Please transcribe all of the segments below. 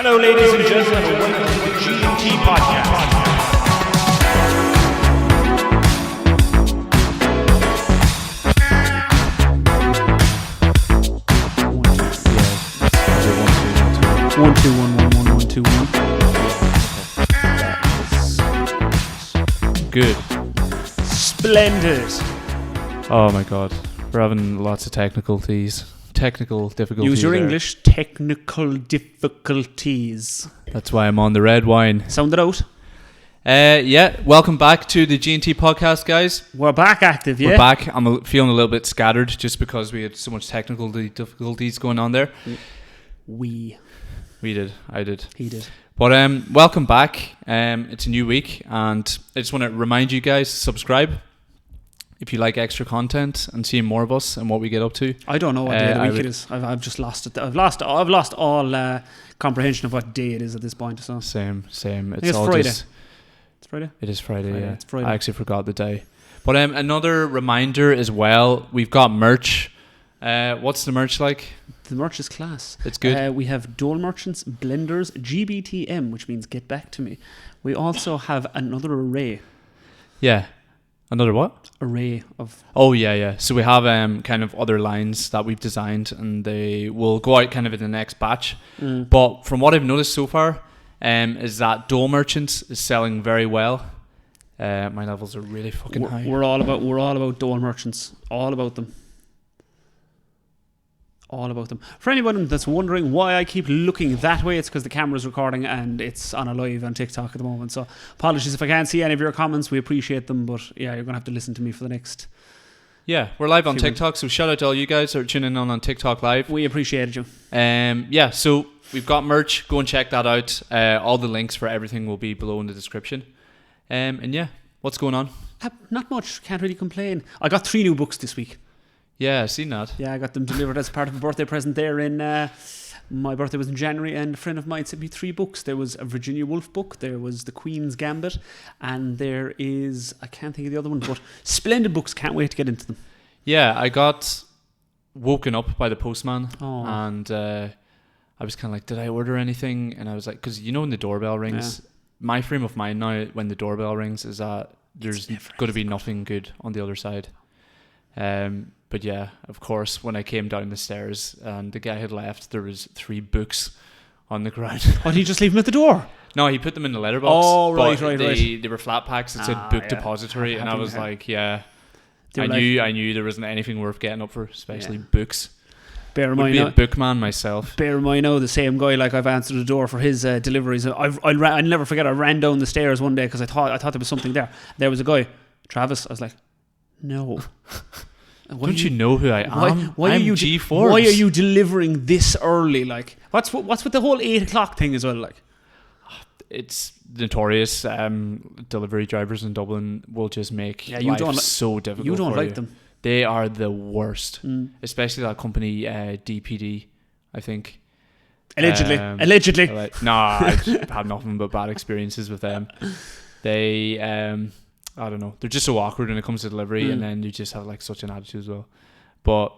Hello, ladies and gentlemen, and welcome to the G&T Podcast. One, two, one, one, one, one, two, one. Good. Splendid. Oh my god. We're having lots of technical difficulties. Use your there. English. Technical difficulties. That's why I'm on the red wine. Sound it out. Welcome back to the G&T Podcast, guys. We're back active, yeah? We're back. I'm feeling a little bit scattered just because we had so much technical difficulties going on there. We did. I did. He did. But welcome back. It's a new week, and I just want to remind you guys to subscribe if you like extra content and seeing more of us and what we get up to. I don't know what day of the week it is. I've just lost it. I've lost all comprehension of what day it is at this point. So Same. It's all Friday. just... It's Friday? It is Friday, yeah. It's Friday. I actually forgot the day. But another reminder as well, we've got merch. What's the merch like? The merch is class. It's good. We have Dole Merchants, Blenders, GBTM, which means get back to me. We also have another array. Yeah. Another what? Array of... Oh, yeah. So we have kind of other lines that we've designed, and they will go out kind of in the next batch. But from what I've noticed so far, is that Dole Merchants is selling very well. My levels are really fucking high. We're all about Dole Merchants. All about them. For anyone that's wondering why I keep looking that way, it's because the camera's recording and it's on a live on TikTok at the moment. So apologies if I can't see any of your comments. We appreciate them, but yeah, you're going to have to listen to me for the next... Yeah, we're live on TikTok, so shout out to all you guys that are tuning in on TikTok Live. We appreciated you. So we've got merch. Go and check that out. All the links for everything will be below in the description. And yeah, what's going on? Not much. Can't really complain. I got 3 new books this week. Yeah, I've seen that. Yeah, I got them delivered as part of a birthday present there in... my birthday was in January, and a friend of mine sent me 3 books. There was a Virginia Woolf book, there was The Queen's Gambit, and there is... I can't think of the other one, but splendid books. Can't wait to get into them. Yeah, I got woken up by the postman, and I was kind of like, did I order anything? And I was like, because you know when the doorbell rings, my frame of mind now when the doorbell rings is that there's going to be nothing good on the other side. But yeah, of course, when I came down the stairs and the guy had left, there was 3 books on the ground. Oh, did he just leave them at the door? No, he put them in the letterbox. Oh, right. They were flat packs that said book depository, and I was like, yeah. I knew there wasn't anything worth getting up for, especially books. Bear in mind, be a bookman myself. Bear in mind, the same guy, like I've answered the door for his deliveries. I'll never forget. I ran down the stairs one day because I thought there was something there. There was a guy, Travis. I was like, no. Don't you know who I am? Why I'm are you G-Forbes. Why are you delivering this early? Like, what's with the whole 8 o'clock thing as well? Like, it's notorious. Delivery drivers in Dublin will just make life so difficult. You don't like them. They are the worst, especially that company DPD. I think. Allegedly. No, I've had nothing but bad experiences with them. They. I don't know. They're just so awkward when it comes to delivery, and then you just have like such an attitude as well. But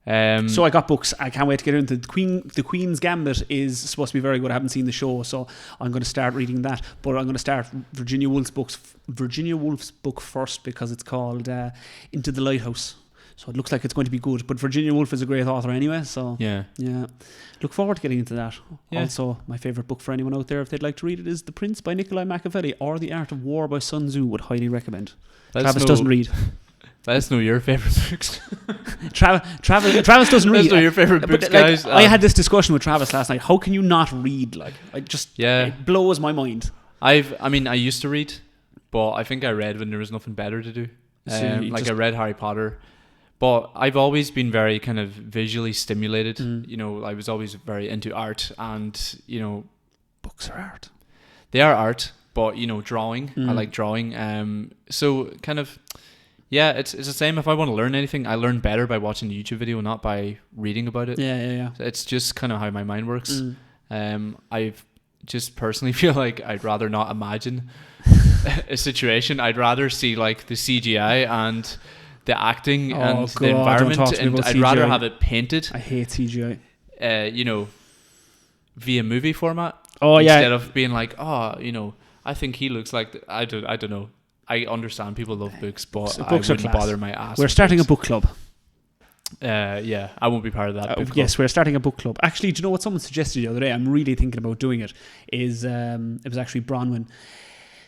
so I got books. I can't wait to get into the Queen's Gambit is supposed to be very good. I haven't seen the show, so I'm going to start reading that. But I'm going to start Virginia Woolf's book first because it's called Into the Lighthouse. So it looks like it's going to be good. But Virginia Woolf is a great author anyway, so yeah. Look forward to getting into that. Yeah. Also, my favourite book for anyone out there, if they'd like to read it, is The Prince by Nikolai Machiavelli or The Art of War by Sun Tzu. Would highly recommend. Travis doesn't read. Let us know your favourite books. Travis doesn't read. Let us know your favourite books, guys. I had this discussion with Travis last night. How can you not read? Like, it blows my mind. I used to read, but I think I read when there was nothing better to do. I read Harry Potter. But I've always been very kind of visually stimulated. You know, I was always very into art, and you know, books are art. They are art, but you know, drawing. I like drawing. So kind of, yeah, it's the same. If I want to learn anything, I learn better by watching the YouTube video, not by reading about it. Yeah. It's just kind of how my mind works. I've just personally feel like I'd rather not imagine a situation. I'd rather see like the CGI and the acting and the environment, and I'd rather have it painted. I hate CGI. You know, via movie format. Oh yeah. Instead of being like, oh, you know, I think he looks like I don't know. I understand people love books, but I wouldn't bother my ass. We're starting a book club. Yeah, I won't be part of that book club. Yes, we're starting a book club. Actually, do you know what someone suggested the other day? I'm really thinking about doing it. Is it was actually Bronwyn.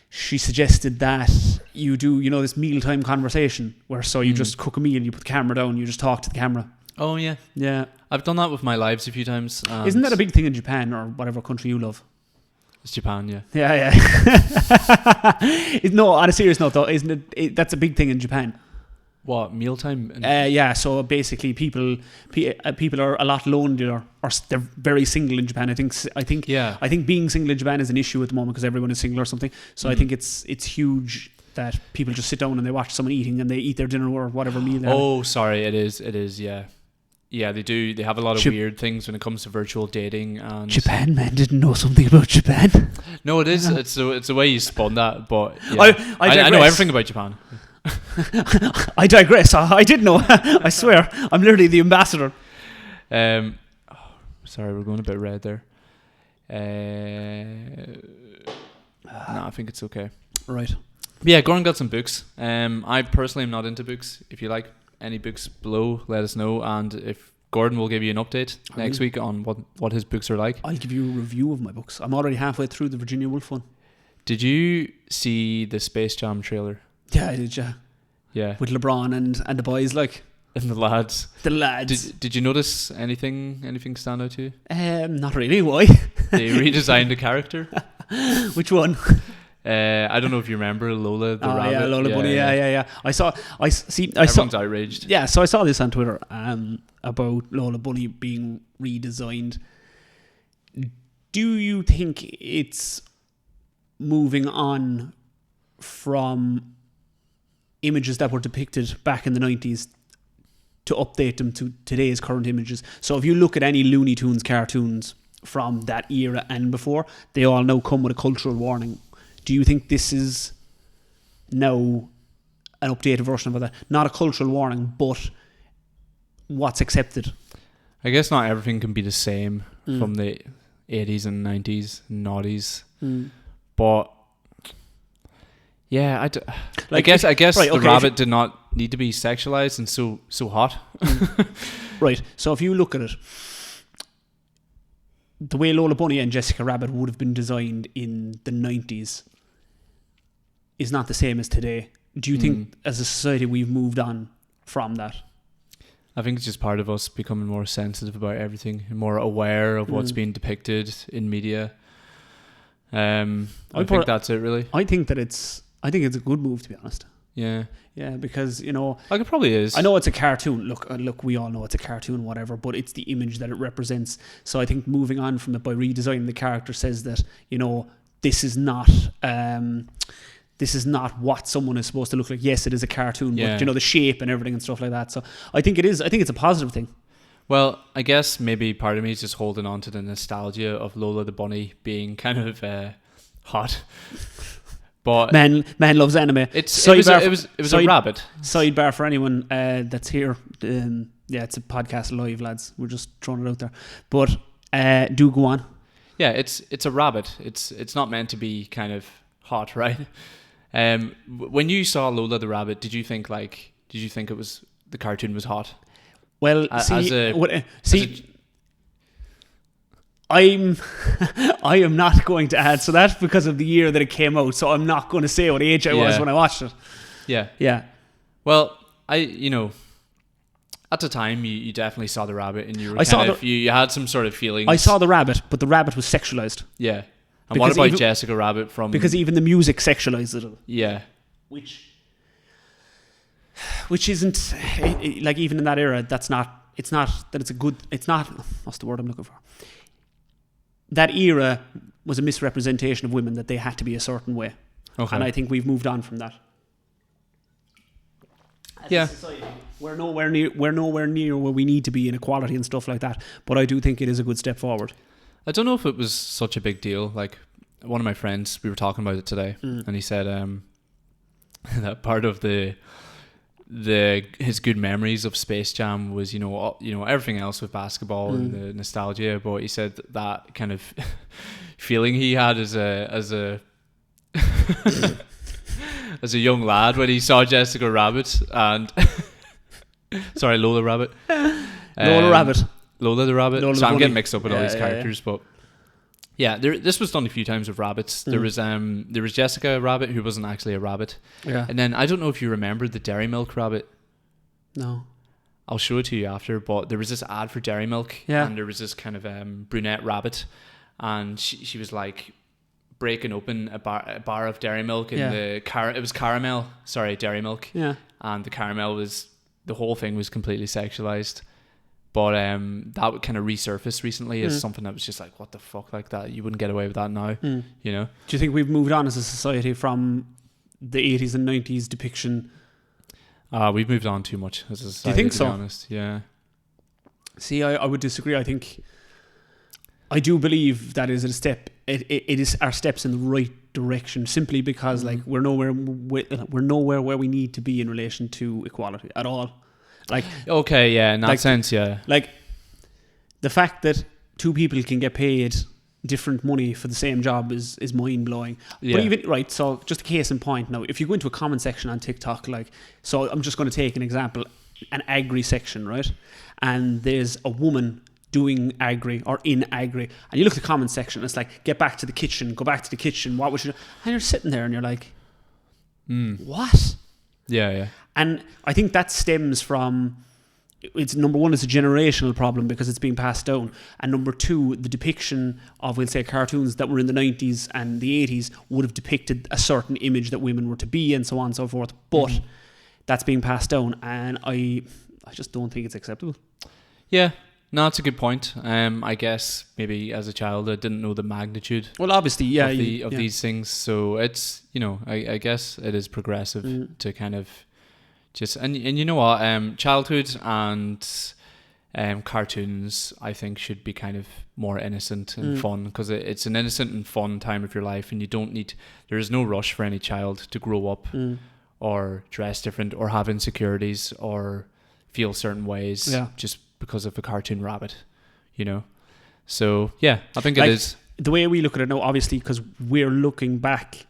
She suggested that you do, you know, this mealtime conversation where you just cook a meal, you put the camera down, you just talk to the camera. Oh yeah, yeah. I've done that with my lives a few times. Isn't that a big thing in Japan or whatever country you love? It's Japan, yeah. Yeah. No, on a serious note though, isn't it? That's a big thing in Japan. What, mealtime? Yeah, so basically people are a lot lonelier, or they're very single in Japan. I think being single in Japan is an issue at the moment because everyone is single or something. So I think it's huge that people just sit down and they watch someone eating and they eat their dinner or whatever meal they have. Oh, sorry, it is, yeah. Yeah, they do. They have a lot of weird things when it comes to virtual dating. And Japan man didn't know something about Japan. No, it is. It's the way you spun that. But yeah. I know everything about Japan. I digress. I did know. I swear. I'm literally the ambassador. Sorry, we're going a bit red there. No, I think it's okay. Right. Yeah, Gordon got some books. I personally am not into books. If you like any books below, let us know, and if Gordon will give you an update next week on what his books are like. I'll give you a review of my books. I'm already halfway through the Virginia Woolf one. Did you see the Space Jam trailer? Yeah, I did. Yeah. With LeBron and the boys, like. And the lads. The lads. Did you notice anything stand out to you? Not really. Why? They redesigned the character. Which one? I don't know if you remember Lola the rabbit. Yeah, Lola Bunny. Yeah. I saw. Everyone's outraged. Yeah, so I saw this on Twitter about Lola Bunny being redesigned. Do you think it's moving on from images that were depicted back in the 90s to update them to today's current images? So if you look at any Looney Tunes cartoons from that era and before, they all now come with a cultural warning. Do you think this is now an updated version of that? Not a cultural warning, but what's accepted? I guess not everything can be the same from the 80s and 90s and noughties. But yeah, I guess right, the rabbit did not need to be sexualized and so hot. Right. So if you look at it, the way Lola Bunny and Jessica Rabbit would have been designed in the 90s is not the same as today. Do you think as a society we've moved on from that? I think it's just part of us becoming more sensitive about everything and more aware of what's being depicted in media. I think that's it, really. I think it's a good move, to be honest. Yeah. Yeah, because, you know... Like, it probably is. I know it's a cartoon. Look, we all know it's a cartoon, whatever, but it's the image that it represents. So I think moving on from it by redesigning the character says that, you know, this is not what someone is supposed to look like. Yes, it is a cartoon, but, you know, the shape and everything and stuff like that. So I think it is. I think it's a positive thing. Well, I guess maybe part of me is just holding on to the nostalgia of Lola the Bunny being kind of hot. But man loves anime. It was a rabbit. Sidebar for anyone that's here. It's a podcast live, lads. We're just throwing it out there. But do go on. Yeah, it's a rabbit. It's not meant to be kind of hot, right? When you saw Lola the rabbit, did you think it was the cartoon was hot? Well, I am not going to add. So that's because of the year that it came out. So I'm not going to say what age I was when I watched it. Yeah. Yeah. Well, at the time you definitely saw the rabbit and you were you had some sort of feelings. I saw the rabbit, but the rabbit was sexualized. Yeah. And what about Jessica Rabbit from... Because even the music sexualized it. Yeah. Which isn't... like, even in that era, what's the word I'm looking for? That era was a misrepresentation of women, that they had to be a certain way. Okay. And I think we've moved on from that. As a society, we're nowhere near where we need to be in equality and stuff like that. But I do think it is a good step forward. I don't know if it was such a big deal. Like, one of my friends, we were talking about it today, and he said that part of the his good memories of Space Jam was everything else with basketball and the nostalgia, but he said that kind of feeling he had as a as a young lad when he saw Jessica Rabbit and sorry, Lola Rabbit. Lola Rabbit. Lola the Rabbit. Lola so the I'm bunny. getting mixed up with all these characters, but yeah, this was done a few times with rabbits. There was Jessica Rabbit who wasn't actually a rabbit. Yeah. And then I don't know if you remember the Dairy Milk Rabbit. No. I'll show it to you after, but there was this ad for Dairy Milk, and there was this kind of brunette rabbit, and she was like breaking open a bar of Dairy Milk, and it was caramel. Sorry, Dairy Milk. Yeah. And the caramel the whole thing was completely sexualized. But that would kind of resurface recently as something that was just like, what the fuck, like that? You wouldn't get away with that now, you know? Do you think we've moved on as a society from the 80s and 90s depiction? We've moved on too much as a society. Do you think to so? be honest, yeah. See, I would disagree. I do believe that is a step. It is our steps in the right direction, simply because like we're nowhere where we need to be in relation to equality at all. Like, okay, yeah, in that sense, yeah. Like the fact that two people can get paid different money for the same job is mind blowing. Yeah. But even right, so just a case in point now, if you go into a comment section on TikTok, like, so I'm just going to take an example, an agri section, right? And there's a woman doing agri or in agri, and you look at the comment section, it's like, get back to the kitchen, go back to the kitchen, what would you do? And you're sitting there and you're like, what? Yeah. And I think that stems from, it's number one, it's a generational problem because it's being passed down, and number two, the depiction of, we'll say, cartoons that were in the 90s and the 80s would have depicted a certain image that women were to be, and so on and so forth, but that's being passed down, and I just don't think it's acceptable. Yeah, no, it's a good point. I guess maybe as a child I didn't know the magnitude Well, obviously, of these things, so it's, I guess it is progressive to kind of just, and you know what, childhood and cartoons I think should be kind of more innocent and fun, because it's an innocent and fun time of your life, and there is no rush for any child to grow up or dress different or have insecurities or feel certain ways just because of a cartoon rabbit, so yeah, I think it is the way we look at it now, obviously, because we're looking back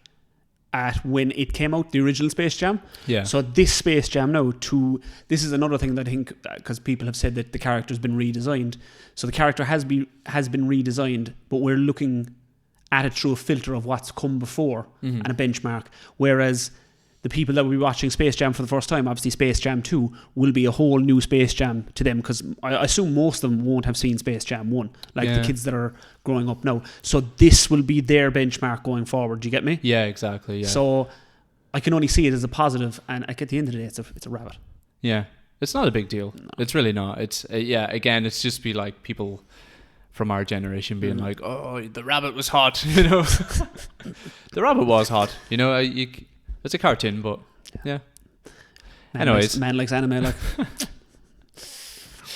at when it came out, the original Space Jam. Yeah. So this Space Jam now, this is another thing that I think, because people have said that the character's been redesigned. So the character has been redesigned, but we're looking at it through a filter of what's come before and a benchmark. Whereas the people that will be watching Space Jam for the first time, obviously Space Jam 2 will be a whole new Space Jam to them, because I assume most of them won't have seen Space Jam 1, like the kids that are growing up now. So this will be their benchmark going forward. Do you get me? Yeah, exactly. Yeah. So I can only see it as a positive, and at the end of the day, it's a rabbit. Yeah, it's not a big deal. No. It's really not. It's again, it's just be like people from our generation being like, "Oh, the rabbit was hot," The rabbit was hot, it's a cartoon, but yeah. Anyways, man likes anime, like.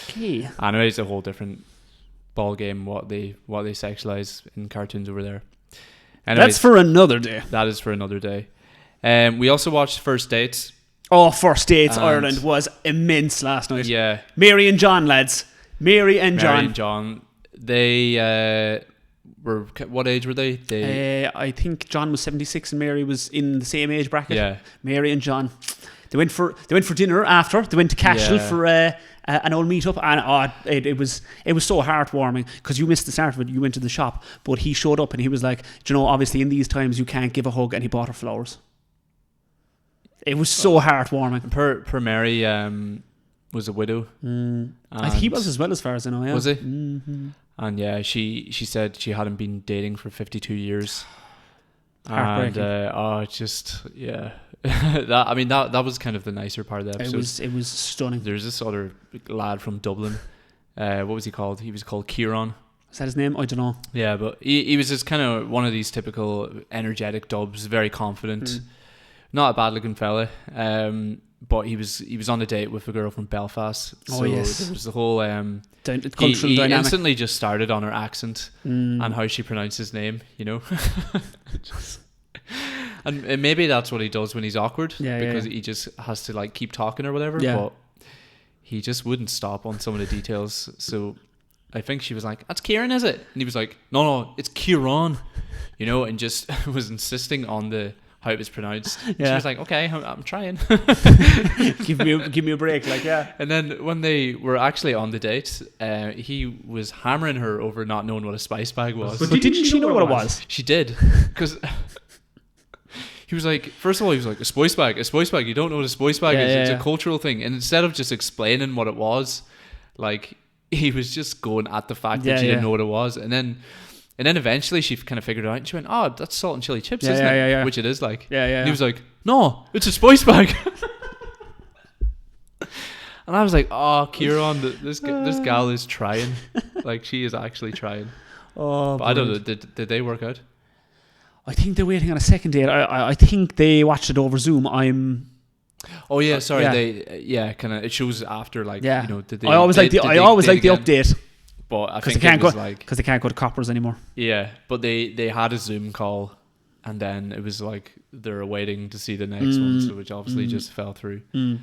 Okay. Anime is a whole different ball game. What they sexualize in cartoons over there. Anyways, that's for another day. That is for another day. We also watched First Dates. Oh, First Dates Ireland was immense last night. Yeah, Mary and John, lads. Mary and John. They were, what age were they? I think John was 76 and Mary was in the same age bracket. Yeah. Mary and John. They went for dinner after. They went to Cashel for an old meet-up, and it was so heartwarming, because you missed the start of it. You went to the shop, but he showed up and he was like, obviously in these times you can't give a hug, and he bought her flowers. It was so heartwarming. Per Mary was a widow. I think he was as well, as far as I know. Yeah. Was he? Mm-hmm. And yeah, she said she hadn't been dating for 52 years. Heartbreaking. And that was kind of the nicer part of the episode. It was stunning. There's this other lad from Dublin. What was he called? He was called Kieran. Is that his name? I don't know. Yeah, but he was just kind of one of these typical energetic dubs, very confident. Not a bad looking fella. But he was on a date with a girl from Belfast. So yes. there was the whole cultural he dynamic. instantly just started on her accent and how she pronounced his name, And maybe that's what he does when he's awkward, because yeah. he just has to like keep talking or whatever. Yeah. But he just wouldn't stop on some of the details. So I think she was like, "That's Kieran, is it?" And he was like, "No, it's Kieran," and just was insisting on how it was pronounced. Yeah. She was like, "Okay, I'm trying." give me a break, like, yeah. And then when they were actually on the date, he was hammering her over not knowing what a spice bag was. But didn't she know what it was? She did, because he was like, first of all, he was like, a spice bag. You don't know what a spice bag is. It's a cultural thing. And instead of just explaining what it was, like, he was just going at the fact that she didn't know what it was. And then eventually she kind of figured it out, and she went, "Oh, that's salt and chili chips, isn't it?" Yeah. Which it is, like. Yeah. And he was like, "No, it's a spice bag." And I was like, "Oh, Kieran, this gal is trying. Like, she is actually trying." Oh, but I don't know. Did they work out? I think they're waiting on a second date. I think they watched it over Zoom. Oh yeah, sorry. They kind of, it shows after, like, did they? I always like the update. But I think it was like, because they can't go to Coppers anymore. Yeah, but they had a Zoom call, and then it was like they're waiting to see the next one, so which obviously just fell through. But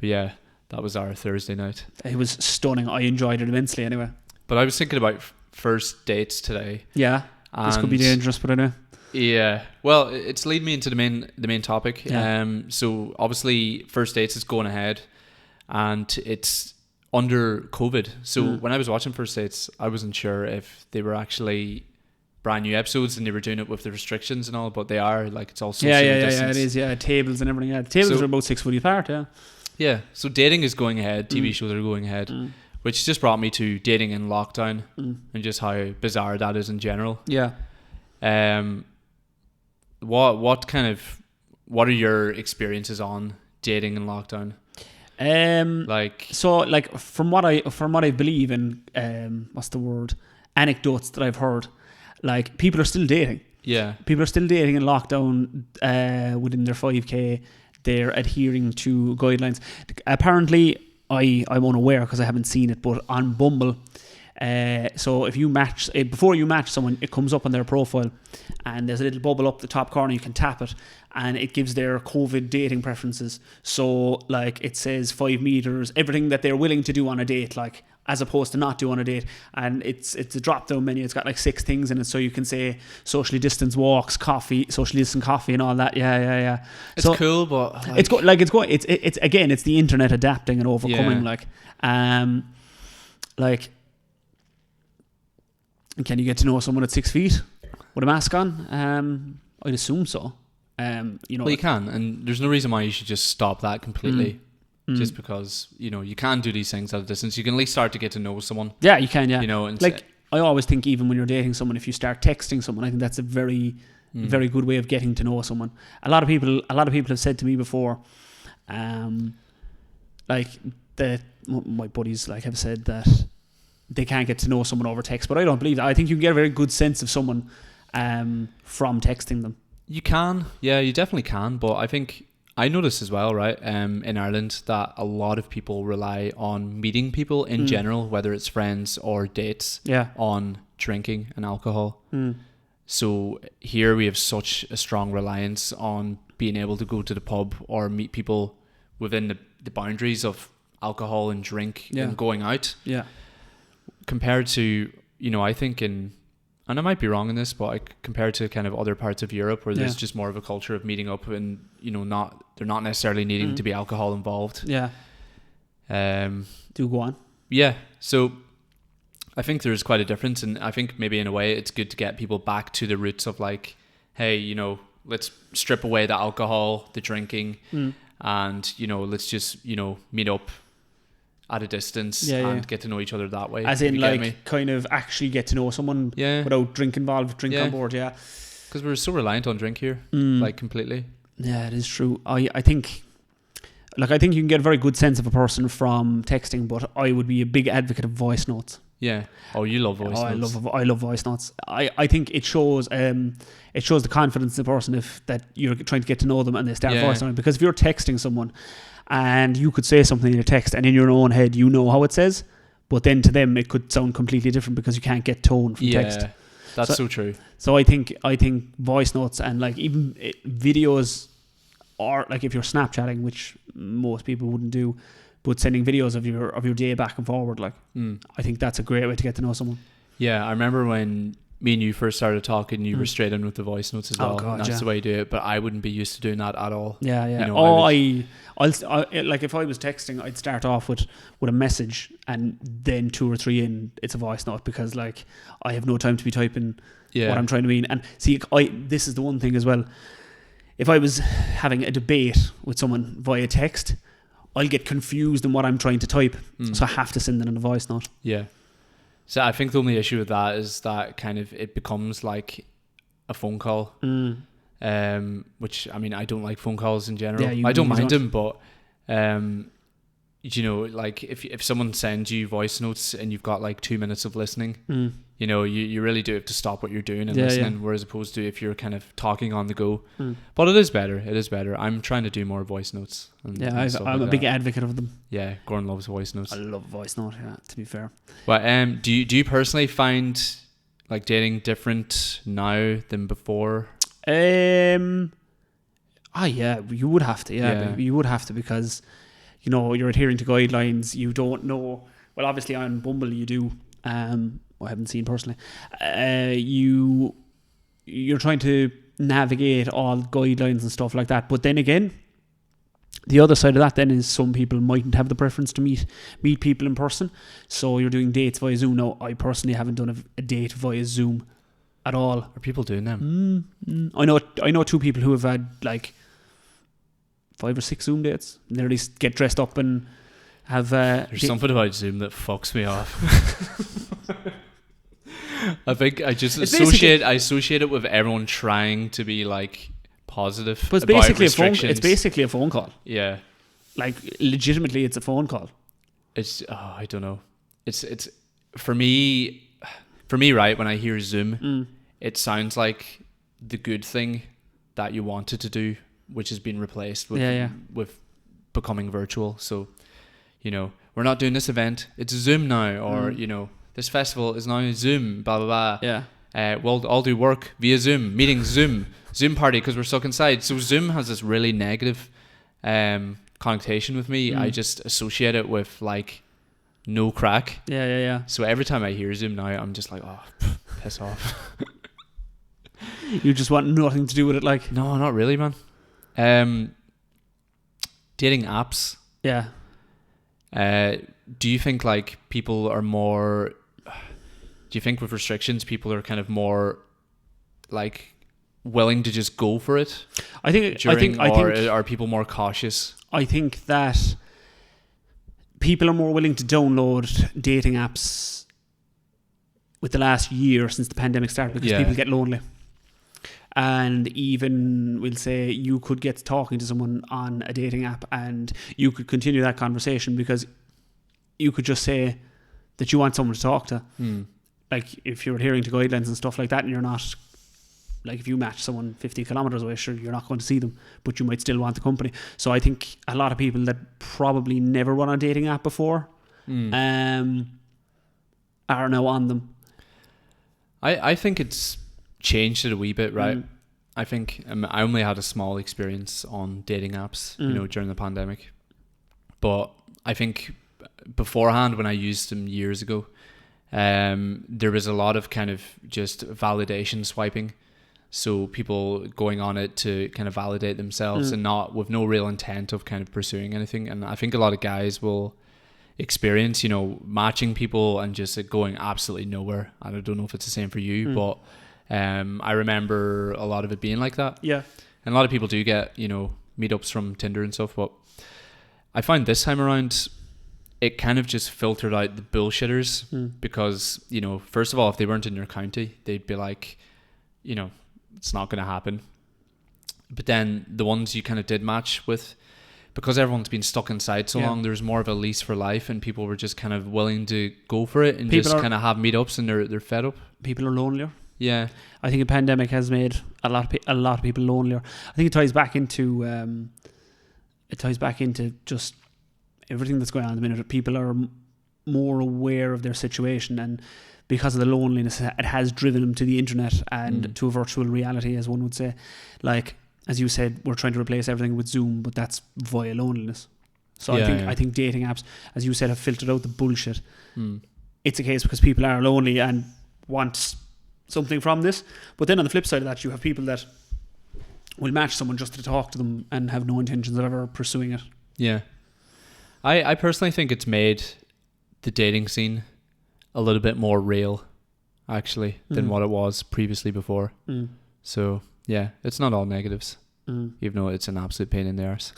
yeah, that was our Thursday night. It was stunning. I enjoyed it immensely anyway. But I was thinking about first dates today. Yeah, this could be dangerous, but anyway. Yeah, well, it's leading me into the main topic. Yeah. So obviously first dates is going ahead, and it's under COVID. So when I was watching first dates, I wasn't sure if they were actually brand new episodes and they were doing it with the restrictions and all, but they are, like, it's all social distance. Yeah, it is. Yeah, tables and everything. Yeah, tables are about 6 foot apart. Yeah. So dating is going ahead. TV shows are going ahead, which just brought me to dating in lockdown and just how bizarre that is in general. Yeah. What are your experiences on dating in lockdown? From what I believe in, what's the word? Anecdotes that I've heard, like, people are still dating. Yeah. People are still dating in lockdown, within their 5K. They're adhering to guidelines. Apparently, I'm unaware because I haven't seen it, but on Bumble, so if you match, before you match someone, it comes up on their profile, and there's a little bubble up the top corner. You can tap it, and it gives their COVID dating preferences. So, like, it says 5 meters, everything that they're willing to do on a date, like, as opposed to not do on a date. And it's a drop down menu. It's got like 6 things in it, so you can say socially distanced walks, coffee, socially distant coffee, and all that. Yeah. It's cool, but like, it's again, it's the internet adapting and overcoming. Like, can you get to know someone at 6 feet with a mask on? I'd assume so. Well, you can, and there's no reason why you should just stop that completely. Just because, you can do these things at a distance. You can at least start to get to know someone. Yeah, you can, yeah. And like, I always think, even when you're dating someone, if you start texting someone, I think that's a very, very good way of getting to know someone. A lot of people have said to me before, like, my buddies, like, have said that they can't get to know someone over text, but I don't believe that. I think you can get a very good sense of someone from texting them. You can, yeah, you definitely can, but I think I notice as well, right, in Ireland, that a lot of people rely on meeting people in general, whether it's friends or dates, on drinking and alcohol. So here we have such a strong reliance on being able to go to the pub or meet people within the boundaries of alcohol and drink and going out. Yeah. Compared to, I think and I might be wrong in this, but compared to kind of other parts of Europe where there's just more of a culture of meeting up and, they're not necessarily needing to be alcohol involved. Yeah. Do go on. Yeah. So I think there's quite a difference, and I think maybe in a way it's good to get people back to the roots of, like, hey, let's strip away the alcohol, the drinking, and, let's just, meet up at a distance and get to know each other that way. As in, like, kind of actually get to know someone without drink involved, on board, Because we're so reliant on drink here, like, completely. Yeah, it is true. I think you can get a very good sense of a person from texting, but I would be a big advocate of voice notes. Yeah. Oh, you love voice notes. I love voice notes. I think it shows the confidence in the person that you're trying to get to know them and they start voice noting. Because if you're texting someone and you could say something in your text and in your own head you know how it says, but then to them it could sound completely different because you can't get tone from text. That's so true. So I think voice notes and like even videos, or like if you're Snapchatting, which most people wouldn't do, but sending videos of your day back and forward, like I think that's a great way to get to know someone. Yeah, I remember when me and you first started talking, you were straight in with the voice notes as well. Oh God, that's the way you do it, but I wouldn't be used to doing that at all. Yeah. You know, I'll like if I was texting, I'd start off with a message, and then 2 or 3 in, it's a voice note, because like I have no time to be typing what I'm trying to mean. And see, this is the one thing as well. If I was having a debate with someone via text, I'll get confused in what I'm trying to type, so I have to send it in a voice note. Yeah. So I think the only issue with that is that kind of it becomes like a phone call, which, I mean, I don't like phone calls in general. I don't mind them, but you know, like if someone sends you voice notes and you've got like 2 minutes of listening, you know, you really do have to stop what you're doing and listening, whereas opposed to if you're kind of talking on the go. But it is better. I'm trying to do more voice notes. I'm a big advocate of them. Yeah, Gordon loves voice notes. I love voice note, to be fair. But do you personally find like dating different now than before? Yeah, you would have to. You would have to, because you know you're adhering to guidelines. You don't know. Well, obviously on Bumble you do. I haven't seen personally. You're trying to navigate all guidelines and stuff like that. But then again, the other side of that then is some people mightn't have the preference to meet people in person. So you're doing dates via Zoom. Now, I personally haven't done a date via Zoom at all. Are people doing them? I know 2 people who have had like 5 or 6 Zoom dates. They really get dressed up and have. There's something about Zoom that fucks me off. I think I just associate it with everyone trying to be like positive. But it's basically a phone call. Yeah, like legitimately, it's a phone call. It's I don't know. It's for me, right? When I hear Zoom, it sounds like the good thing that you wanted to do, which has been replaced with becoming virtual. So, you know, we're not doing this event, it's Zoom now, or you know, this festival is now Zoom, blah blah blah. Yeah. We'll all do work via Zoom, meetings Zoom party because we're stuck inside. So Zoom has this really negative connotation with me. I just associate it with like no crack. Yeah. So every time I hear Zoom now, I'm just like, oh, piss off. You just want nothing to do with it, like? No, not really, man. Dating apps. Yeah. Do you think like people are more? Do you think with restrictions, people are kind of more like willing to just go for it? I think are people more cautious? I think that people are more willing to download dating apps with the last year since the pandemic started, because people get lonely. And even, we'll say, you could get talking to someone on a dating app and you could continue that conversation because you could just say that you want someone to talk to. Like, if you're adhering to guidelines and stuff like that, and you're not, like, if you match someone 50 kilometers away, sure, you're not going to see them, but you might still want the company. So I think a lot of people that probably never run a dating app before are now on them. I think it's changed it a wee bit, right? I think I only had a small experience on dating apps, you know, during the pandemic. But I think beforehand, when I used them years ago, there was a lot of kind of just validation swiping. So people going on it to kind of validate themselves and not with no real intent of kind of pursuing anything. And I think a lot of guys will experience, you know, matching people and just going absolutely nowhere. I don't know if it's the same for you, but I remember a lot of it being like that. Yeah. And a lot of people do get, you know, meetups from Tinder and stuff. But I find this time around, it kind of just filtered out the bullshitters because, you know, first of all, if they weren't in your county, they'd be like, you know, it's not going to happen. But then the ones you kind of did match with, because everyone's been stuck inside so long, there's more of a lease for life, and people were just kind of willing to go for it and people just kind of have meetups, and they're fed up. People are lonelier. Yeah, I think a pandemic has made a lot of people lonelier. I think it ties back into just everything that's going on at the minute. People are more aware of their situation, and because of the loneliness, it has driven them to the internet and to a virtual reality, as one would say. Like, as you said, we're trying to replace everything with Zoom, but that's via loneliness. So I think dating apps, as you said, have filtered out the bullshit. It's a case because people are lonely and want something from this. But then on the flip side of that, you have people that will match someone just to talk to them and have no intentions of ever pursuing it. Yeah. I personally think it's made the dating scene a little bit more real, actually, than what it was previously before. So, yeah, it's not all negatives, even though it's an absolute pain in the arse.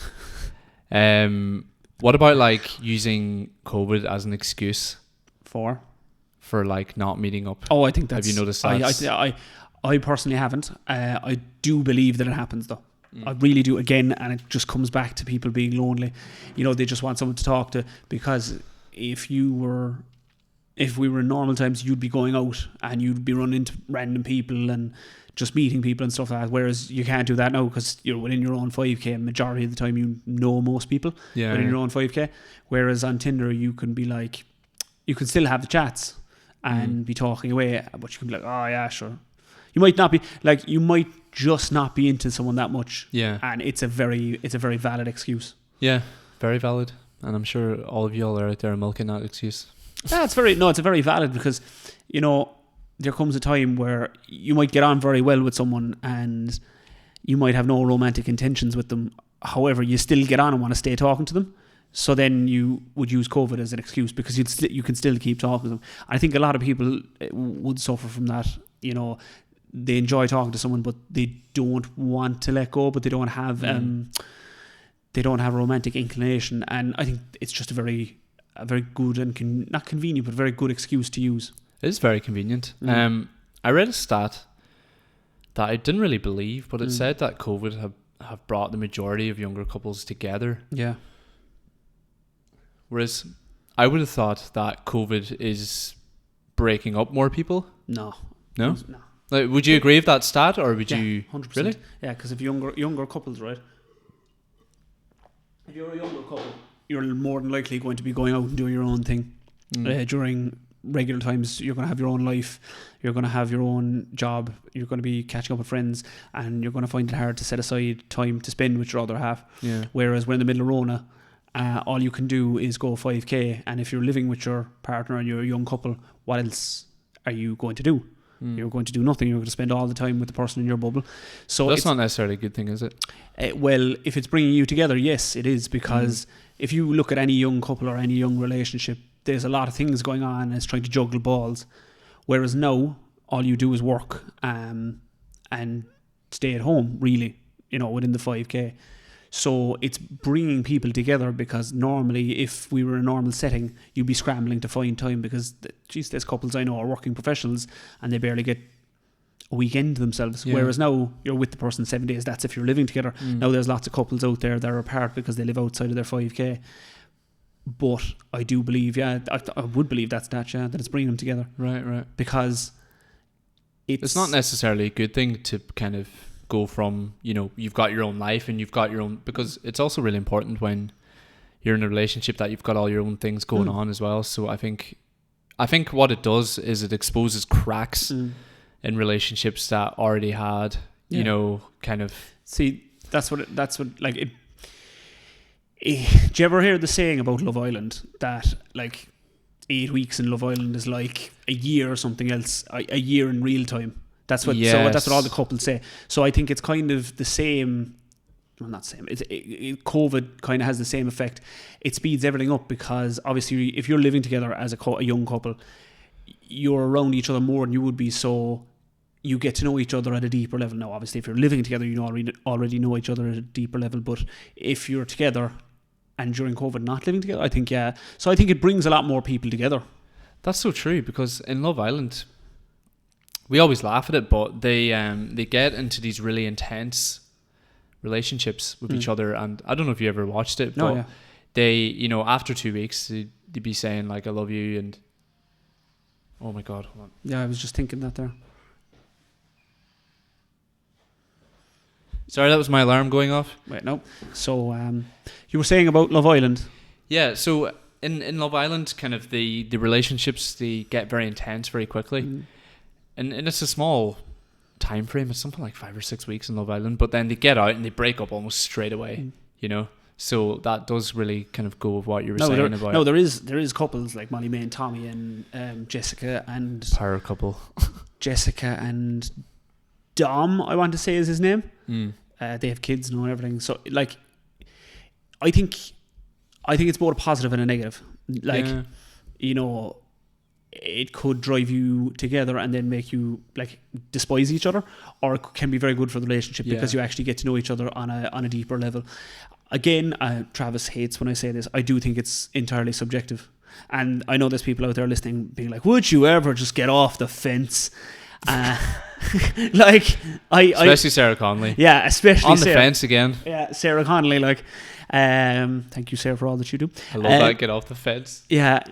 What about like using COVID as an excuse for like not meeting up? Oh, I think that's... Have you noticed that? I personally haven't. I do believe that it happens though. I really do. Again, and it just comes back to people being lonely. You know, they just want someone to talk to, because if we were in normal times, you'd be going out and you'd be running into random people and just meeting people and stuff like that. Whereas you can't do that now because you're within your own 5k. Majority of the time, you know most people within your own 5k. Whereas on Tinder, you can be like, you can still have the chats and be talking away, but you can be like, oh yeah, sure. You might not be like, you might just not be into someone that much. Yeah. And it's a very valid excuse. Yeah, very valid. And I'm sure all of you all are out there milking that excuse. Yeah, it's a very valid, because, you know, there comes a time where you might get on very well with someone and you might have no romantic intentions with them. However, you still get on and want to stay talking to them. So then you would use COVID as an excuse, because you can still keep talking to them. I think a lot of people would suffer from that. You know, they enjoy talking to someone, but they don't want to let go, but they don't have a romantic inclination. And I think it's just a very good and not convenient, but very good excuse to use. It is very convenient. I read a stat that I didn't really believe, but it said that COVID have brought the majority of younger couples together. Yeah. Whereas I would have thought that COVID is breaking up more people. No. Like, would you agree with that stat, or would you? 100%. Really? Yeah, because if younger couples, right? If you're a younger couple, you're more than likely going to be going out and doing your own thing. During regular times, you're going to have your own life, you're going to have your own job, you're going to be catching up with friends, and you're going to find it hard to set aside time to spend with your other half. Yeah. Whereas we're in the middle of Rona, all you can do is go 5k, and if you're living with your partner and you're a young couple, what else are you going to do? You're going to do nothing. You're going to spend all the time with the person in your bubble. So that's not necessarily a good thing, is it? Well, if it's bringing you together, yes, it is, because if you look at any young couple or any young relationship, there's a lot of things going on, and it's trying to juggle balls. Whereas now, all you do is work and stay at home, really, you know, within the 5k. So it's bringing people together, because normally, if we were in a normal setting, you'd be scrambling to find time, because there's couples I know are working professionals and they barely get a weekend to themselves. Yeah. Whereas now you're with the person 7 days. That's if you're living together. Now there's lots of couples out there that are apart because they live outside of their 5k. But I do believe, I would believe that it's bringing them together. Right. Because it's not necessarily a good thing to kind of go from, you know, you've got your own life and you've got your own, because it's also really important when you're in a relationship that you've got all your own things going on as well. So I think what it does is it exposes cracks in relationships that already had, you know, kind of. See, that's what like it. Do you ever hear the saying about Love Island that like 8 weeks in Love Island is like a year or something else, a year in real time? That's what. Yes. So that's what all the couples say. So I think it's kind of the same. Well, not the same. COVID kind of has the same effect. It speeds everything up, because obviously, if you're living together as a young couple, you're around each other more than you would be. So you get to know each other at a deeper level. Now, obviously, if you're living together, you already know each other at a deeper level. But if you're together and during COVID not living together, I think So I think it brings a lot more people together. That's so true, because in Love Island, we always laugh at it, but they get into these really intense relationships with each other. And I don't know if you ever watched it, but they, you know, after 2 weeks, they'd be saying like, I love you, and oh my God, hold on. Yeah, I was just thinking that there. Sorry, that was my alarm going off. Wait, no. So you were saying about Love Island. Yeah, so in Love Island, kind of the relationships, they get very intense very quickly, and it's a small time frame. It's something like 5 or 6 weeks in Love Island, but then they get out and they break up almost straight away. So that does really kind of go with what you were saying about. No, there is couples like Molly May and Tommy and Jessica and power couple. Jessica and Dom, I want to say is his name. They have kids and everything. So like, I think it's both a positive and a negative. Like, it could drive you together and then make you like despise each other, or it can be very good for the relationship because you actually get to know each other on a deeper level. Again, Travis hates when I say this. I do think it's entirely subjective, and I know there's people out there listening being like, "Would you ever just get off the fence?" Especially Sarah Connolly. Yeah, especially on Sarah. The fence again. Yeah, Sarah Connolly. Like, thank you, Sarah, for all that you do. I love that. Get off the fence. Yeah.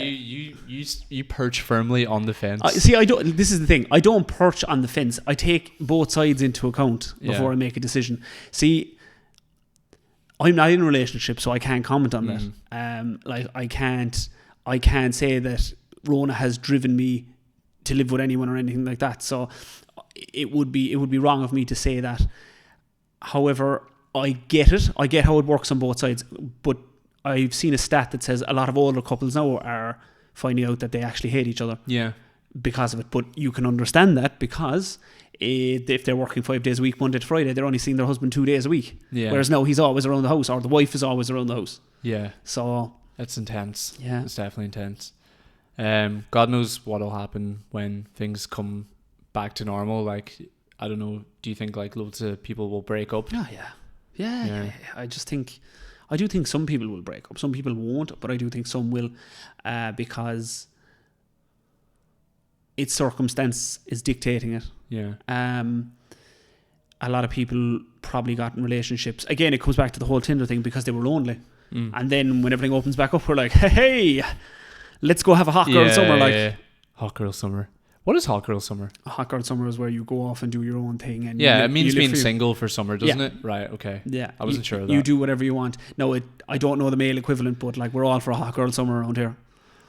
You perch firmly on the fence. See, I don't. This is the thing. I don't perch on the fence. I take both sides into account before I make a decision. See, I'm not in a relationship, so I can't comment on that. Like, I can't say that Rona has driven me to live with anyone or anything like that. So it would be wrong of me to say that. However, I get it. I get how it works on both sides. But I've seen a stat that says a lot of older couples now are finding out that they actually hate each other. Yeah. Because of it. But you can understand that because if they're working 5 days a week, Monday to Friday, they're only seeing their husband 2 days a week. Yeah. Whereas now he's always around the house, or the wife is always around the house. Yeah. So it's intense. Yeah. It's definitely intense. God knows what'll happen when things come back to normal. Like, I don't know. Do you think like loads of people will break up? Oh, yeah. I do think some people will break up. Some people won't, but I do think some will, because its circumstance is dictating it. Yeah. A lot of people probably got in relationships. Again, it comes back to the whole Tinder thing because they were lonely. And then when everything opens back up, we're like, hey, let's go have a hot girl summer. Like, hot girl summer. What is hot girl summer? A hot girl summer is where you go off and do your own thing. And it means being single for summer, doesn't it? Right, okay. Yeah. I wasn't sure of that. You do whatever you want. No, I don't know the male equivalent, but like, we're all for a hot girl summer around here.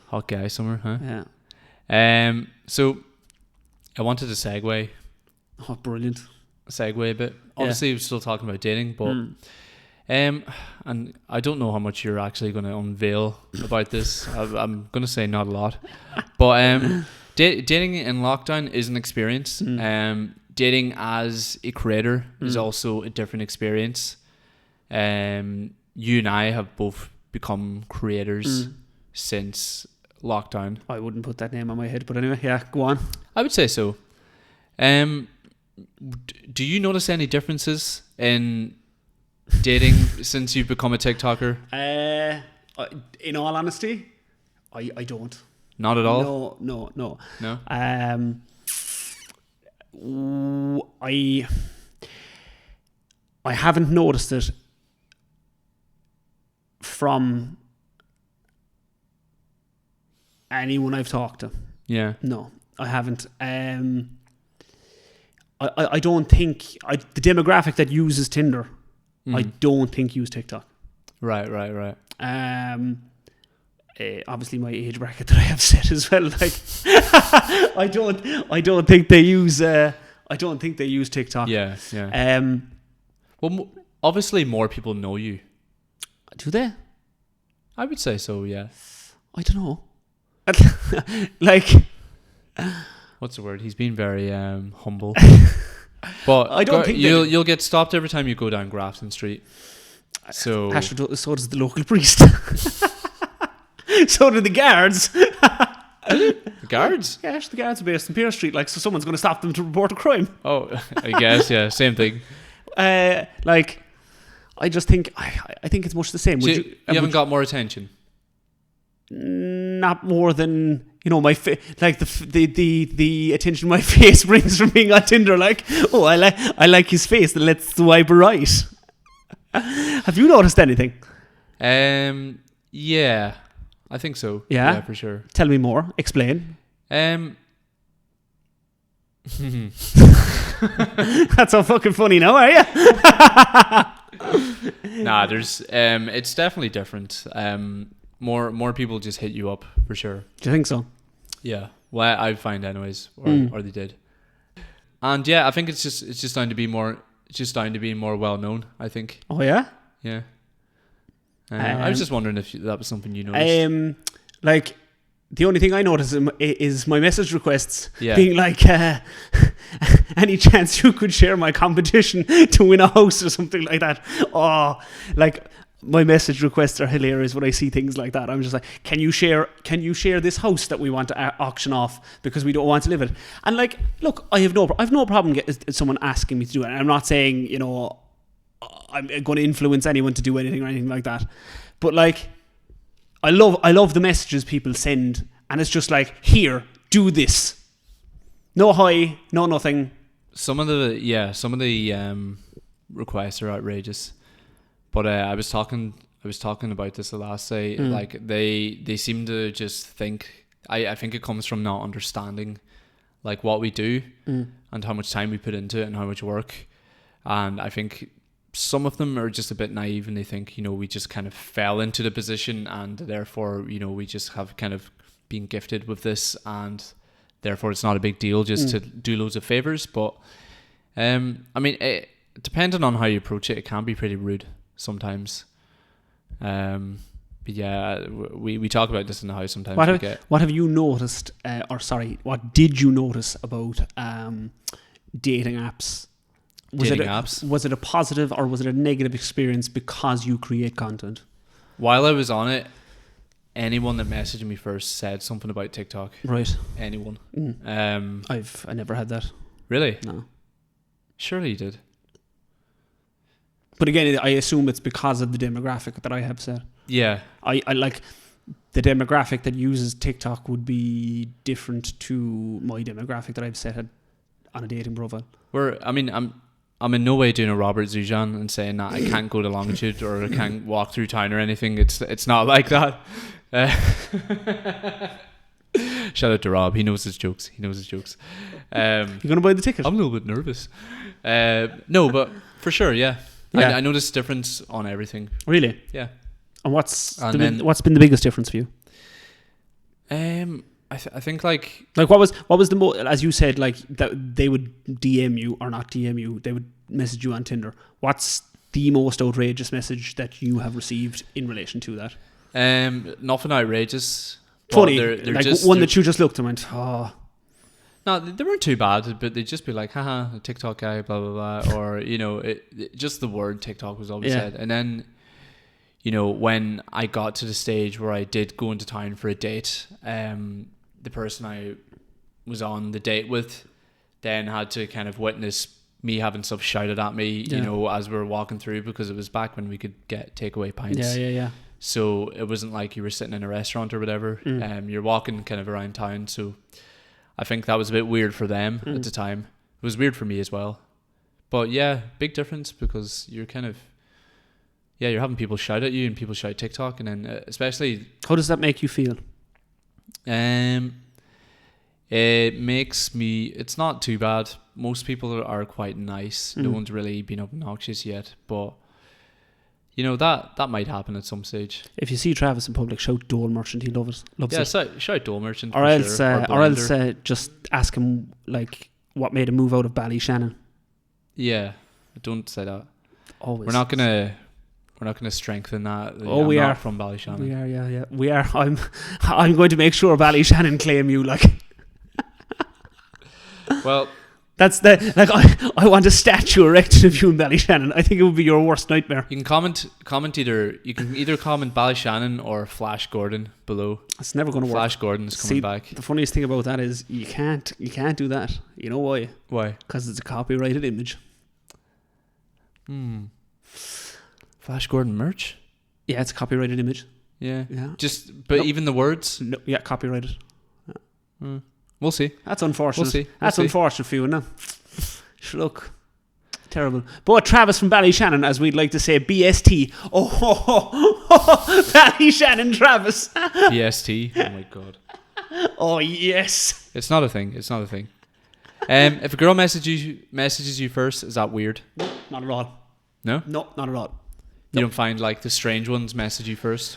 Hot guy summer, huh? Yeah. So I wanted to segue. Oh, brilliant. Segue a bit. Obviously, we're still talking about dating, but and I don't know how much you're actually going to unveil about this. I'm going to say not a lot, but dating in lockdown is an experience. Dating as a creator is also a different experience. You and I have both become creators since lockdown. I wouldn't put that name on my head, but anyway, yeah, go on. I would say so. Do you notice any differences in dating since you've become a TikToker? In all honesty, I don't. Not at all? No. I haven't noticed it from anyone I've talked to. Yeah. No, I haven't. I don't think the demographic that uses Tinder, I don't think use TikTok. Right. Obviously, my age bracket that I have set as well. Like, I don't think they use. I don't think they use TikTok. Yeah. Well, obviously, more people know you. Do they? I would say so. Yeah. I don't know. Like, what's the word? He's been very humble. But I don't think you'll get stopped every time you go down Grafton Street. So does the local priest. So do the guards. The guards? Yeah, the guards are based in Pearse Street. Like, so someone's going to stop them to report a crime. Oh, I guess, yeah, same thing. Like, I just think I think it's much the same. So you haven't got more attention? Not more than, you know, my like the attention my face brings from being on Tinder. Like, oh, I like his face. Let's swipe right. Have you noticed anything? Yeah, I think so. Yeah, for sure. Tell me more. Explain. That's so fucking funny now, are you? Nah, there's it's definitely different. more people just hit you up for sure. Do you think so? Yeah. Well, I find anyways, or they did. And yeah, I think it's just down to be more. It's just down to being more well known, I think. Oh yeah. Yeah. I was just wondering if that was something you noticed. Like, the only thing I notice is my message requests Yeah. being like, any chance you could share my competition to win a house or something like that. Oh, like, my message requests are hilarious when I see things like that. I'm just like, can you share this house that we want to auction off because we don't want to live it? And like, look, I've no problem someone asking me to do it. And I'm not saying, you know, I'm going to influence anyone to do anything or anything like that. But like, I love the messages people send, and it's just like, here, do this. No hi, no nothing. Some of the requests are outrageous. But I was talking about this the last day. Like they seem to just think. I think it comes from not understanding, like, what we do and how much time we put into it and how much work. And I think some of them are just a bit naive, and they think, you know, we just kind of fell into the position, and therefore, you know, we just have kind of been gifted with this, and therefore it's not a big deal just to do loads of favors. But I mean, depending on how you approach it, it can be pretty rude sometimes. But yeah, we talk about this in the house sometimes. What have you noticed, what did you notice about dating apps? Was it a positive or was it a negative experience because you create content? While I was on it, anyone that messaged me first said something about TikTok. Right. Anyone. I never had that. Really? No. Surely you did. But again, I assume it's because of the demographic that I have set. Yeah. I like the demographic that uses TikTok would be different to my demographic that I've set on a dating profile. I'm in no way doing a Robert Zujan and saying that I can't go to Longitude or I can't walk through town or anything. It's not like that. Shout out to Rob. He knows his jokes. You gonna buy the ticket? I'm a little bit nervous. No, but for sure, yeah. I noticed difference on everything. Really? Yeah. And what's been the biggest difference for you? I think like what was the most, as you said, like that they would DM you or not DM you, they would message you on Tinder. What's the most outrageous message that you have received in relation to that? Nothing outrageous. Funny, they're like just, one that you just looked and went, oh. No, they weren't too bad, but they'd just be like, haha, a TikTok guy, blah, blah, blah. Or, you know, just the word TikTok was always said. And then, you know, when I got to the stage where I did go into town for a date, the person I was on the date with then had to kind of witness me having stuff shouted at me, you know, as we were walking through, because it was back when we could get takeaway pints. Yeah. So it wasn't like you were sitting in a restaurant or whatever. You're walking kind of around town. So I think that was a bit weird for them at the time. It was weird for me as well. But yeah, big difference, because you're kind of, you're having people shout at you and people shout TikTok, and then especially... How does that make you feel? It makes me... It's not too bad. Most people are quite nice. No one's really been obnoxious yet, but... You know, that might happen at some stage. If you see Travis in public, shout Dole Merchant. He loves it. Yeah, shout Dole Merchant. Or else just ask him like what made him move out of Ballyshannon. Yeah, don't say that. Always. We're not gonna strengthen that. We are from Ballyshannon. We are. Yeah. We are. I'm going to make sure Ballyshannon claim you. Like. Well. That's I want a statue erected of you in Ballyshannon. I think it would be your worst nightmare. You can comment either comment Ballyshannon or Flash Gordon below. It's never going to work. Flash Gordon's coming back. The funniest thing about that is you can't do that. You know why? Why? Because it's a copyrighted image. Flash Gordon merch? Yeah, it's a copyrighted image. Yeah. But even the words? No, yeah, copyrighted. Yeah. We'll see. That's unfortunate. We'll see. That's unfortunate for you, no? Look, terrible. But Travis from Ballyshannon, as we'd like to say, BST. Ballyshannon Travis. BST. Oh my god. Oh yes. It's not a thing. If a girl messages you first, is that weird? No, not at all. No? No, not at all. You don't find like the strange ones message you first?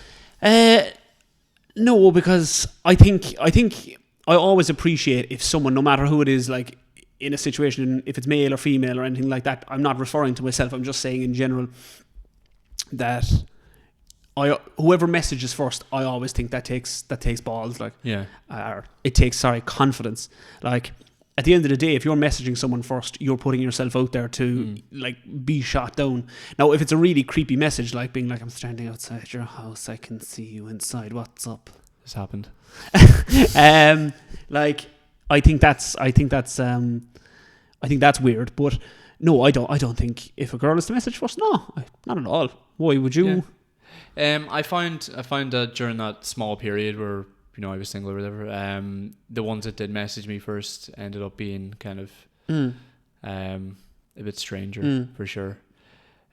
No, because I think I always appreciate if someone, no matter who it is, like in a situation, if it's male or female or anything like that, I'm not referring to myself, I'm just saying in general that whoever messages first, I always think that takes balls, like, or it takes confidence. Like at the end of the day, if you're messaging someone first, you're putting yourself out there to like be shot down. Now, if it's a really creepy message, like being like, I'm standing outside your house, I can see you inside, what's up? This happened. Like I think that's weird, but no, I don't think if a girl is to message first, no, not at all. Why would you? I find that during that small period where I was single or whatever, the ones that did message me first ended up being kind of a bit stranger for sure.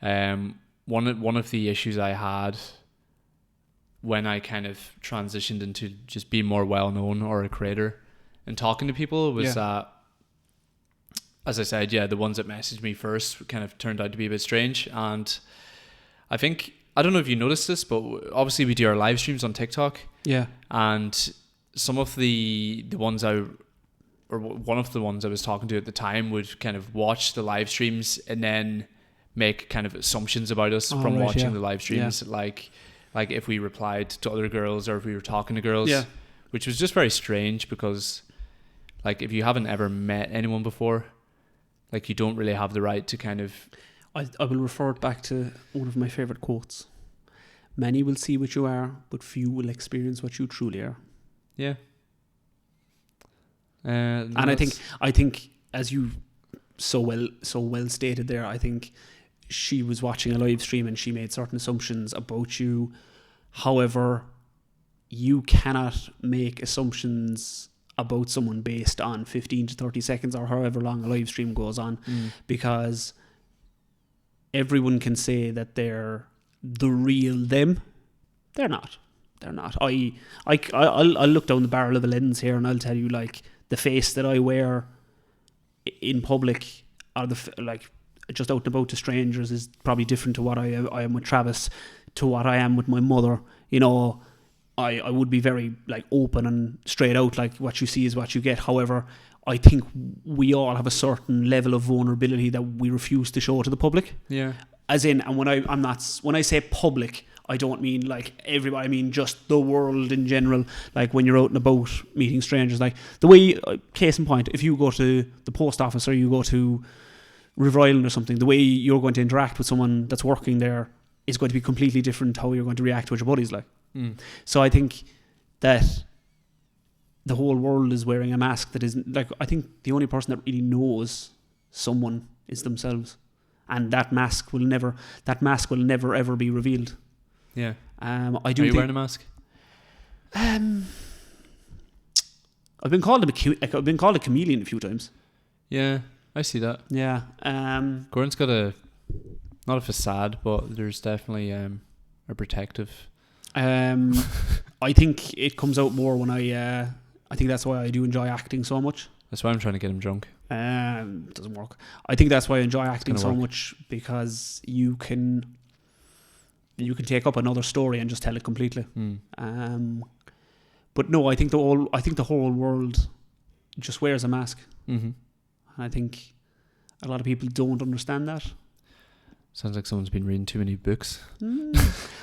One of the issues I had when I kind of transitioned into just being more well known or a creator and talking to people was that, as I said, the ones that messaged me first kind of turned out to be a bit strange. And I think, I don't know if you noticed this, but obviously we do our live streams on TikTok. Yeah. And some of the ones one of the ones I was talking to at the time would kind of watch the live streams and then make kind of assumptions about us from watching the live streams. Yeah. Like if we replied to other girls or if we were talking to girls, which was just very strange because like if you haven't ever met anyone before, like you don't really have the right to kind of... I will refer it back to one of my favourite quotes. Many will see what you are, but few will experience what you truly are. Yeah. And I think as you so well stated there, I think she was watching a live stream and she made certain assumptions about you. However, you cannot make assumptions about someone based on 15 to 30 seconds or however long a live stream goes on, because everyone can say that they're the real them. They're not. I'll look down the barrel of a lens here and I'll tell you, like, the face that I wear in public or like just out and about to strangers is probably different to what I am with Travis, to what I am with my mother. I would be very like open and straight out, like what you see is what you get. However, I think we all have a certain level of vulnerability that we refuse to show to the public. Yeah. As in, and when I say public, I don't mean like everybody, I mean just the world in general. Like when you're out and about meeting strangers, like the way, case in point, if you go to the post office or you go to River Island or something, the way you're going to interact with someone that's working there is going to be completely different to how you're going to react with your buddies. Like, so I think that the whole world is wearing a mask that isn't, like, I think the only person that really knows someone is themselves, and that mask will never ever be revealed. Yeah. Are you wearing a mask? I've been called a chameleon a few times. Yeah, I see that. Yeah. Gordon's got not a facade, but there's definitely a protective. I think it comes out more when I think that's why I do enjoy acting so much. That's why I'm trying to get him drunk. Doesn't work. I think that's why I enjoy acting so much, because you can take up another story and just tell it completely. But no, I think the whole world just wears a mask. Mm-hmm. I think a lot of people don't understand that. Sounds like someone's been reading too many books.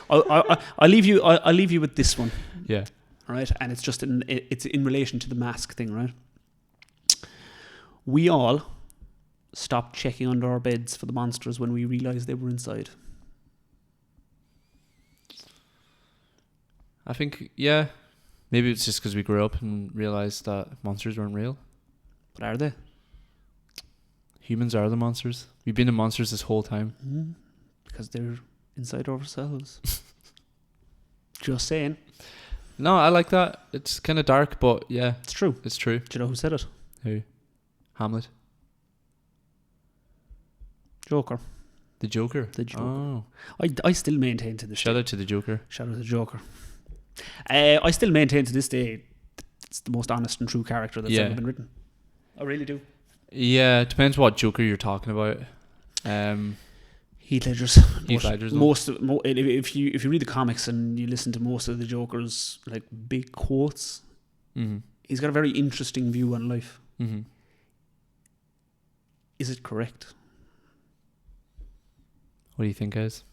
I'll leave you with this one. Yeah. Right, and it's just it's in relation to the mask thing, right? We all stopped checking under our beds for the monsters when we realised they were inside. I think, yeah, maybe it's just because we grew up and realised that monsters weren't real. But are they? Humans are the monsters. We've been the monsters this whole time. Because they're inside ourselves. Just saying. No, I like that. It's kind of dark, but yeah. It's true. It's true. Do you know who said it? Who? Hamlet. Joker. The Joker? The Joker. Oh. I still maintain to this Shout day. out to the Joker. Shout out to the Joker. I still maintain to this day it's the most honest and true character that's ever been written. I really do. Yeah, it depends what Joker you're talking about. Heath Ledger's. If you read the comics and you listen to most of the Joker's like big quotes, he's got a very interesting view on life. Is it correct? What do you think, guys?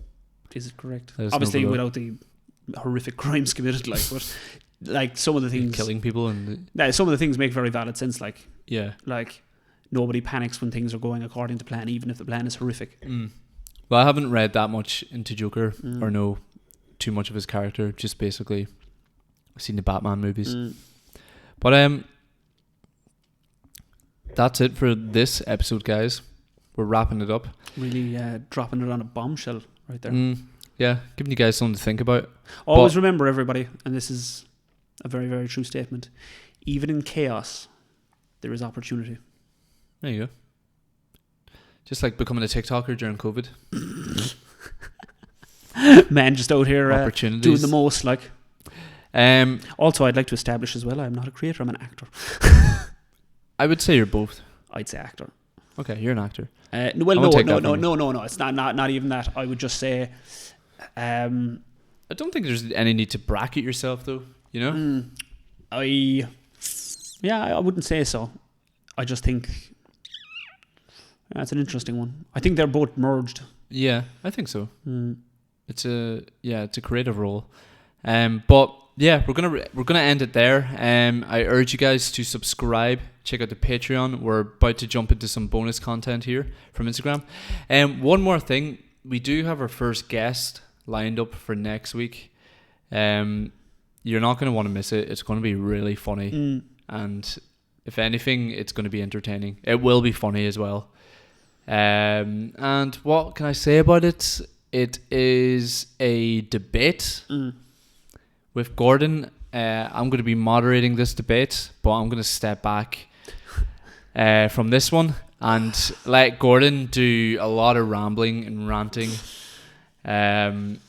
Is it correct? Obviously, without the horrific crimes committed, but like some of the things, killing people, and some of the things make very valid sense. Like like nobody panics when things are going according to plan, even if the plan is horrific. Well, I haven't read that much into Joker or know too much of his character. Just basically seen the Batman movies. But that's it for this episode, guys. We're wrapping it up. Really dropping it on a bombshell right there. Yeah, giving you guys something to think about. Always remember, everybody, and this is a very, very true statement, even in chaos, there is opportunity. There you go. Just like becoming a TikToker during COVID. Man, just out here doing the most. Like. Also, I'd like to establish as well, I'm not a creator, I'm an actor. I would say you're both. I'd say actor. Okay, you're an actor. No. It's not even that. I would just say. I don't think there's any need to bracket yourself, though. You know. I wouldn't say so. I just think. That's an interesting one. I think they're both merged. Yeah, I think so. It's a creative role. But yeah, we're gonna end it there. I urge you guys to subscribe. Check out the Patreon. We're about to jump into some bonus content here from Instagram. One more thing, we do have our first guest lined up for next week. You're not going to want to miss it. It's going to be really funny, and if anything, it's going to be entertaining. It will be funny as well. And what can I say about it? It is a debate with Gordon. I'm going to be moderating this debate, but I'm going to step back from this one and let Gordon do a lot of rambling and ranting. And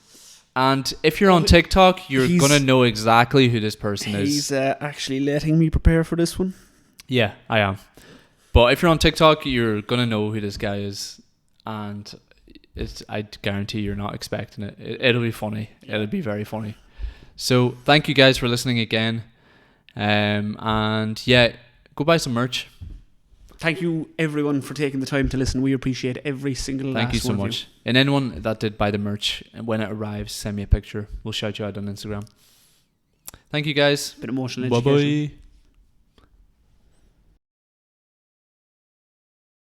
if you're on TikTok, you're going to know exactly who this person is. He's actually letting me prepare for this one. Yeah, I am. But if you're on TikTok, you're going to know who this guy is. And I guarantee you're not expecting it. It'll be funny. It'll be very funny. So thank you guys for listening again. And yeah, go buy some merch. Thank you everyone for taking the time to listen. We appreciate every single last one. Thank you so much. And anyone that did buy the merch, when it arrives, send me a picture. We'll shout you out on Instagram. Thank you guys. Bit emotional. Bye bye.